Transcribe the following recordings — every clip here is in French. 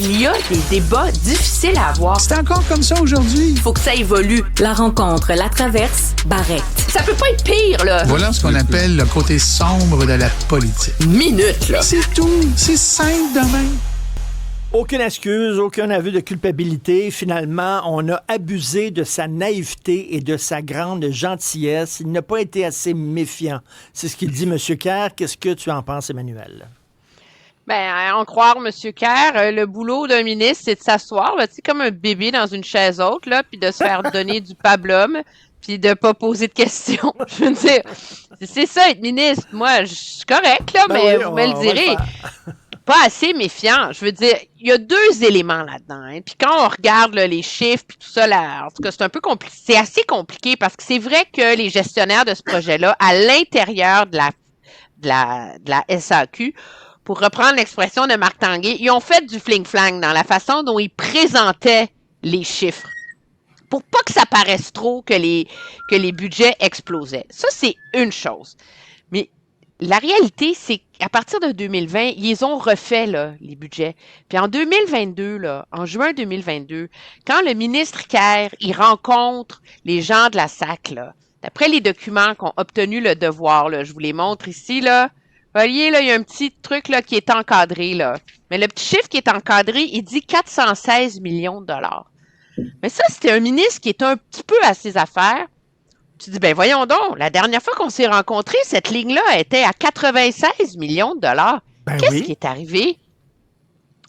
Il y a des débats difficiles à avoir. C'est encore comme ça aujourd'hui. Il faut que ça évolue. La rencontre, la traverse, Barrette. Ça peut pas être pire, là. Voilà ce qu'on appelle le côté sombre de la politique. Minute, là. C'est tout. C'est simple de même. Aucune excuse, aucun aveu de culpabilité. Finalement, on a abusé de sa naïveté et de sa grande gentillesse. Il n'a pas été assez méfiant. C'est ce qu'il dit, M. Kerr. Qu'est-ce que tu en penses, Emmanuel? Ben, à en croire M. Kerr, le boulot d'un ministre, c'est de s'asseoir, là, tu sais, comme un bébé dans une chaise haute, là, puis de se faire donner du pablum, puis de pas poser de questions. Je veux dire, c'est ça, être ministre. Moi, je suis correct, là, mais oui, vous me le direz. Pas assez méfiant. Je veux dire, il y a deux éléments là-dedans. Hein. Puis quand on regarde là, les chiffres puis tout ça, là, en tout cas, c'est un peu compliqué. C'est assez compliqué parce que c'est vrai que les gestionnaires de ce projet-là, à l'intérieur de la SAQ, pour reprendre l'expression de Marc Tanguay, ils ont fait du fling-flang dans la façon dont ils présentaient les chiffres. Pour pas que ça paraisse trop que les budgets explosaient. Ça, c'est une chose. Mais la réalité, c'est qu'à partir de 2020, ils ont refait là, les budgets. Puis en 2022, là, en juin 2022, quand le ministre Kerr, il rencontre les gens de la SAC, là, d'après les documents qu'ont obtenu le devoir, là, je vous les montre ici, là. Voyez, là, il y a un petit truc là, qui est encadré, là. Mais le petit chiffre qui est encadré, il dit 416 millions de dollars. Mais ça, c'était un ministre qui est un petit peu à ses affaires. Tu dis, ben voyons donc, la dernière fois qu'on s'est rencontrés, cette ligne-là était à 96 millions de dollars. Ben Qu'est-ce qui est arrivé?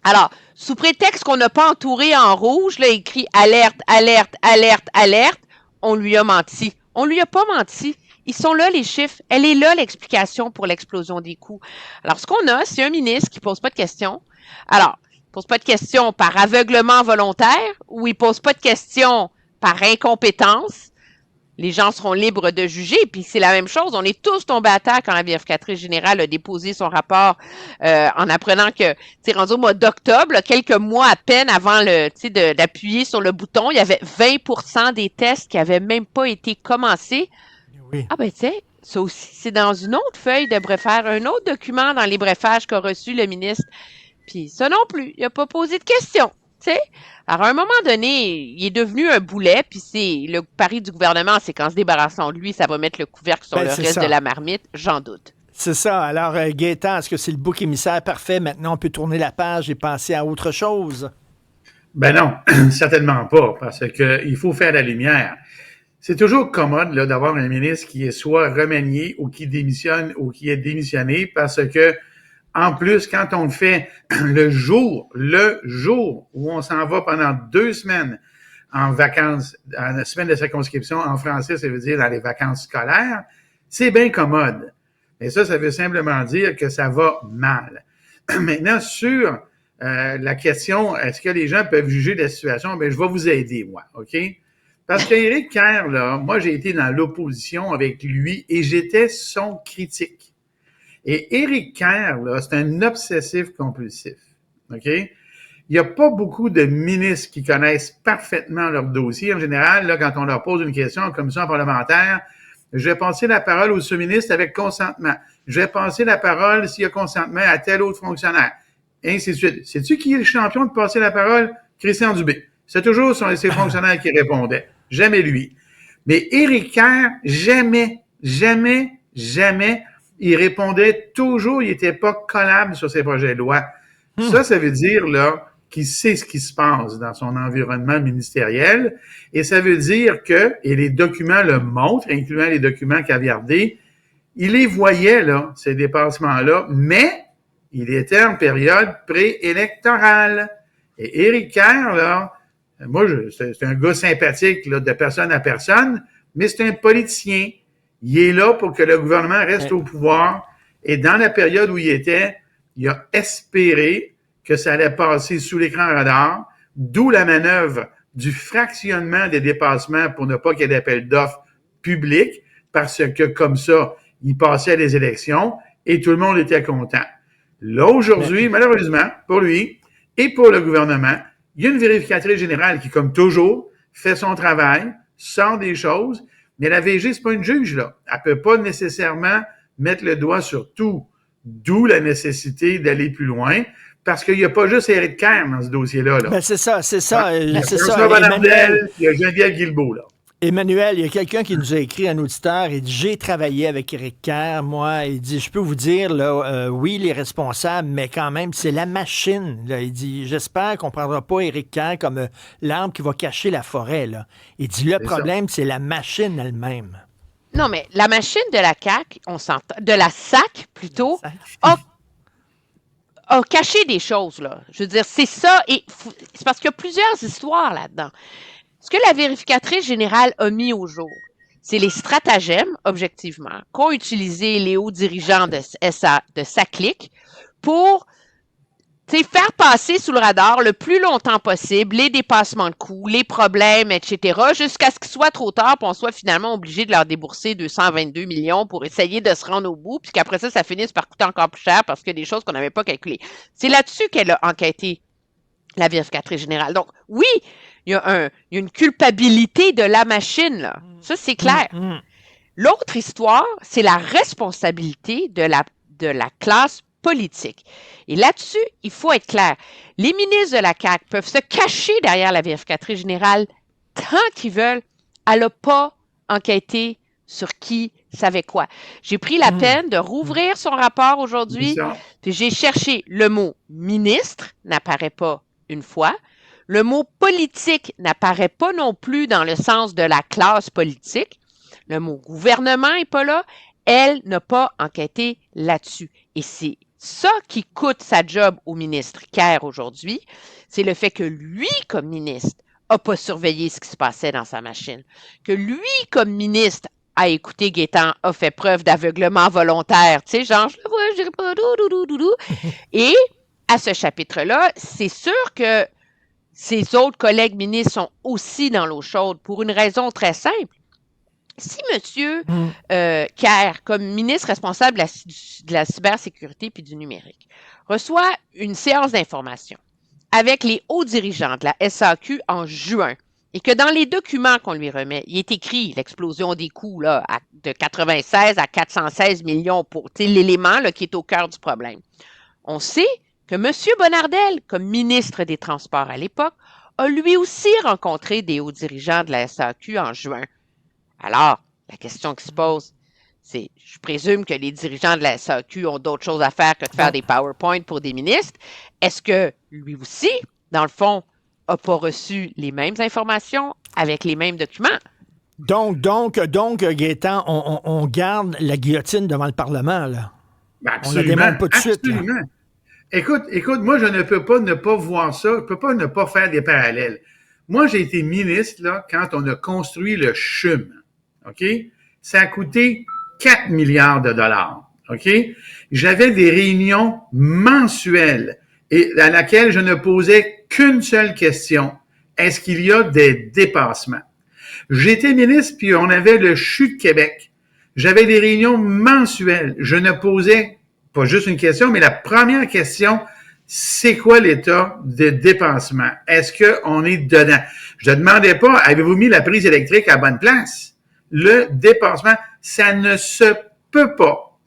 Alors, sous prétexte qu'on n'a pas entouré en rouge, là, écrit alerte, alerte, alerte, alerte, on lui a menti. On lui a pas menti. Ils sont là, les chiffres. Elle est là, l'explication pour l'explosion des coûts. Alors, ce qu'on a, c'est un ministre qui pose pas de questions. Alors, il pose pas de questions par aveuglement volontaire ou il pose pas de questions par incompétence. Les gens seront libres de juger. Puis c'est la même chose. On est tous tombés à terre quand la vérificatrice générale a déposé son rapport en apprenant que, tu rendu au mois d'octobre, là, quelques mois à peine avant d'appuyer sur le bouton, il y avait 20% des tests qui avaient même pas été commencés. Oui. Ah ben tu sais, ça aussi, c'est dans une autre feuille de brefage, un autre document dans les brefages qu'a reçu le ministre. Puis ça non plus, il n'a pas posé de questions. Tu sais? Alors, à un moment donné, il est devenu un boulet, puis c'est le pari du gouvernement, c'est qu'en se débarrassant de lui, ça va mettre le couvercle sur le reste de la marmite, j'en doute. C'est ça. Alors, Gaétan, est-ce que c'est le bouc émissaire parfait? Maintenant, on peut tourner la page et passer à autre chose? Ben non, certainement pas, parce que il faut faire la lumière. C'est toujours commode là, d'avoir un ministre qui est soit remanié ou qui démissionne ou qui est démissionné, parce que en plus, quand on le fait le jour où on s'en va pendant 2 semaines en vacances, en la semaine de circonscription, en français, ça veut dire dans les vacances scolaires, c'est bien commode. Et ça veut simplement dire que ça va mal. Maintenant, sur la question, est-ce que les gens peuvent juger de la situation? Ben, je vais vous aider, moi, OK? Parce qu'Éric Kerr, là, moi, j'ai été dans l'opposition avec lui et j'étais son critique. Et Éric Kerr, là, c'est un obsessif-compulsif. OK? Il n'y a pas beaucoup de ministres qui connaissent parfaitement leur dossier. En général, là, quand on leur pose une question en commission parlementaire, je vais passer la parole au sous-ministre avec consentement. Je vais passer la parole, s'il y a consentement, à tel autre fonctionnaire. Et ainsi de suite. Sais-tu qui est le champion de passer la parole? Christian Dubé. C'est toujours ses fonctionnaires qui répondaient. Jamais lui. Mais Éric Kerr, jamais, il répondait toujours, il n'était pas collable sur ses projets de loi. Ça veut dire, là, qu'il sait ce qui se passe dans son environnement ministériel. Et ça veut dire que, et les documents le montrent, incluant les documents caviardés, il les voyait, là, ces dépassements-là, mais il était en période préélectorale. Et Éric Kerr, là, moi, c'est un gars sympathique, là, de personne à personne, mais c'est un politicien. Il est là pour que le gouvernement reste au pouvoir. Et dans la période où il était, il a espéré que ça allait passer sous l'écran radar, d'où la manœuvre du fractionnement des dépassements pour ne pas qu'il y ait d'appel d'offres publics, parce que comme ça, il passait les élections et tout le monde était content. Là, aujourd'hui, malheureusement, pour lui et pour le gouvernement, il y a une vérificatrice générale qui, comme toujours, fait son travail, sort des choses, mais la VG, c'est pas une juge, là. Elle peut pas nécessairement mettre le doigt sur tout. D'où la nécessité d'aller plus loin. parce qu'il n'y a pas juste Éric Kerr dans ce dossier-là. Là. Ben, c'est ça. Il y a C'est François ça. Bonnardel, il y a Geneviève Guilbeault, là. Emmanuel, il y a quelqu'un qui nous a écrit, un auditeur, il dit « J'ai travaillé avec Éric Kerr, moi. » Il dit « Je peux vous dire, là, oui, les responsables, mais quand même, c'est la machine. » Il dit « J'espère qu'on ne prendra pas Éric Kerr comme l'arbre qui va cacher la forêt. » là. Il dit « Le problème, c'est la machine elle-même. » Non, mais la machine de la CAQ, on s'entend, de la SAC plutôt, a caché des choses, là. Je veux dire, c'est ça, et c'est parce qu'il y a plusieurs histoires là-dedans. Ce que la vérificatrice générale a mis au jour, c'est les stratagèmes, objectivement, qu'ont utilisé les hauts dirigeants de SACLIC pour faire passer sous le radar le plus longtemps possible les dépassements de coûts, les problèmes, etc., jusqu'à ce qu'il soit trop tard et on soit finalement obligé de leur débourser 222 millions pour essayer de se rendre au bout, puis qu'après ça finisse par coûter encore plus cher parce qu'il y a des choses qu'on n'avait pas calculées. C'est là-dessus qu'elle a enquêté, la vérificatrice générale. Donc, oui, il y a une culpabilité de la machine, là. Ça, c'est clair. L'autre histoire, c'est la responsabilité de la classe politique. Et là-dessus, il faut être clair. Les ministres de la CAQ peuvent se cacher derrière la vérificatrice générale tant qu'ils veulent. Elle n'a pas enquêté sur qui savait quoi. J'ai pris la peine de rouvrir son rapport aujourd'hui, puis j'ai cherché le mot « ministre » n'apparaît pas une fois. Le mot « politique » n'apparaît pas non plus dans le sens de la classe politique. Le mot « gouvernement » n'est pas là. Elle n'a pas enquêté là-dessus. Et c'est ça qui coûte sa job au ministre Kerr aujourd'hui, c'est le fait que lui, comme ministre, n'a pas surveillé ce qui se passait dans sa machine. Que lui, comme ministre, a écouté Gaétan, a fait preuve d'aveuglement volontaire. Tu sais, genre, je le vois, je dirais pas, dou. Et à ce chapitre-là, c'est sûr que ses autres collègues ministres sont aussi dans l'eau chaude pour une raison très simple. Si M. Kerr, comme ministre responsable de la cybersécurité puis du numérique, reçoit une séance d'information avec les hauts dirigeants de la SAQ en juin et que dans les documents qu'on lui remet, il est écrit l'explosion des coûts là, de 96 à 416 millions pour l'élément là, qui est au cœur du problème, on sait que M. Bonnardel, comme ministre des Transports à l'époque, a lui aussi rencontré des hauts dirigeants de la SAQ en juin. Alors, la question qui se pose, c'est, je présume que les dirigeants de la SAQ ont d'autres choses à faire que de faire des PowerPoint pour des ministres. Est-ce que lui aussi, dans le fond, n'a pas reçu les mêmes informations avec les mêmes documents? Donc, Gaétan, on garde la guillotine devant le Parlement, là. Ben on la démonte pas tout de suite. Absolument. Écoute, moi, je ne peux pas ne pas voir ça. Je ne peux pas ne pas faire des parallèles. Moi, j'ai été ministre là quand on a construit le CHUM. OK? Ça a coûté 4 milliards de dollars. OK? J'avais des réunions mensuelles et à laquelle je ne posais qu'une seule question. Est-ce qu'il y a des dépassements? J'étais ministre, puis on avait le CHU de Québec. J'avais des réunions mensuelles. Je ne posais pas juste une question, mais la première question, c'est quoi l'état de dépensement? Est-ce qu'on est dedans? Je ne demandais pas, avez-vous mis la prise électrique à la bonne place? Le dépensement, ça ne se peut pas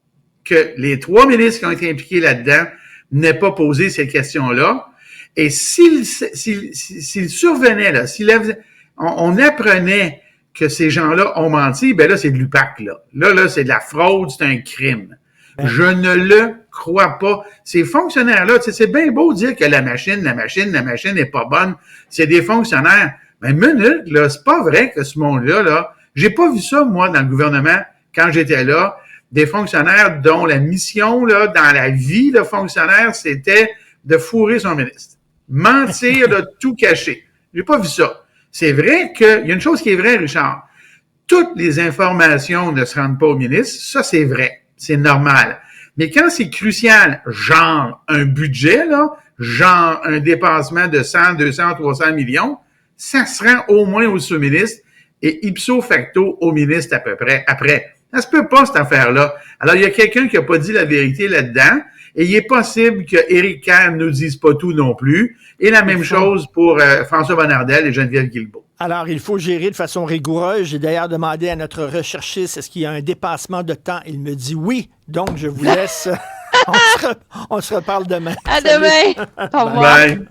que les 3 ministres qui ont été impliqués là-dedans n'aient pas posé ces questions-là. Et s'ils survenaient, là, on apprenait que ces gens-là ont menti, ben là, c'est de l'UPAC, là. Là, c'est de la fraude, c'est un crime. Je ne le crois pas. Ces fonctionnaires-là, tu sais, c'est bien beau dire que la machine n'est pas bonne. C'est des fonctionnaires. Mais minute, là, c'est pas vrai que ce monde-là, là, j'ai pas vu ça, moi, dans le gouvernement, quand j'étais là. Des fonctionnaires dont la mission, là, dans la vie de fonctionnaire, c'était de fourrer son ministre. Mentir, de tout cacher. J'ai pas vu ça. C'est vrai qu'il y a une chose qui est vraie, Richard. Toutes les informations ne se rendent pas au ministre. Ça, c'est vrai. C'est normal. Mais quand c'est crucial, genre un budget, là, genre un dépassement de 100, 200, 300 millions, ça se rend au moins au sous-ministre et ipso facto au ministre à peu près après. Ça se peut pas, cette affaire-là. Alors, il y a quelqu'un qui a pas dit la vérité là-dedans et il est possible que Éric Kerr ne nous dise pas tout non plus. Et la même chose pour François Bonnardel et Geneviève Guilbeault. Alors, il faut gérer de façon rigoureuse. J'ai d'ailleurs demandé à notre recherchiste, est-ce qu'il y a un dépassement de temps? Il me dit oui. Donc, je vous laisse On se reparle demain. À Salut. demain. Au revoir. Bye.